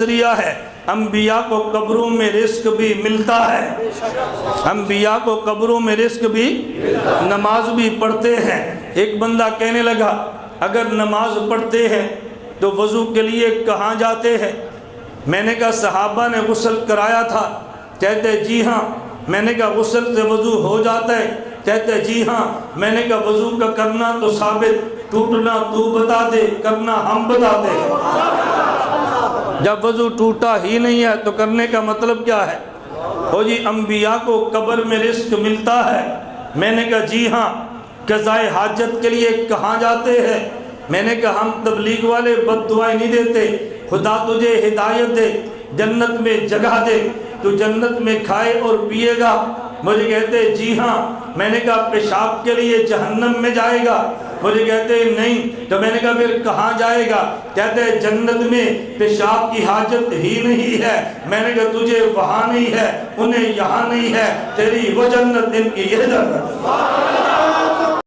ذریعہ ہے۔ انبیاء کو قبروں میں رزق بھی ملتا ہے، انبیاء کو قبروں میں رزق بھی، نماز بھی پڑھتے ہیں۔ ایک بندہ کہنے لگا اگر نماز پڑھتے ہیں تو وضو کے لیے کہاں جاتے ہیں؟ میں نے کہا صحابہ نے غسل کرایا تھا۔ کہتے جی ہاں۔ میں نے کہا غسل سے وضو ہو جاتا ہے؟ کہتے جی ہاں۔ میں نے کہا وضو کا کرنا تو ثابت، ٹوٹنا تو بتا دے، کرنا ہم بتاتے ہیں۔ جب وضو ٹوٹا ہی نہیں ہے تو کرنے کا مطلب کیا ہے؟ ہو جی انبیاء کو قبر میں رزق ملتا ہے۔ میں نے کہا جی ہاں۔ قضاء حاجت کے لیے کہاں جاتے ہیں؟ میں نے کہا ہم تبلیغ والے بد دعائیں نہیں دیتے، خدا تجھے ہدایت دے، جنت میں جگہ دے، تو جنت میں کھائے اور پیے گا۔ مجھے کہتے جی ہاں۔ میں نے کہا پیشاب کے لیے جہنم میں جائے گا؟ مجھے کہتے نہیں۔ تو میں نے کہا پھر کہاں جائے گا؟ کہتے جنت میں پیشاب کی حاجت ہی نہیں ہے۔ میں نے کہا تجھے وہاں نہیں ہے، انہیں یہاں نہیں ہے، تیری وہ جنت ان کی یہ جنت۔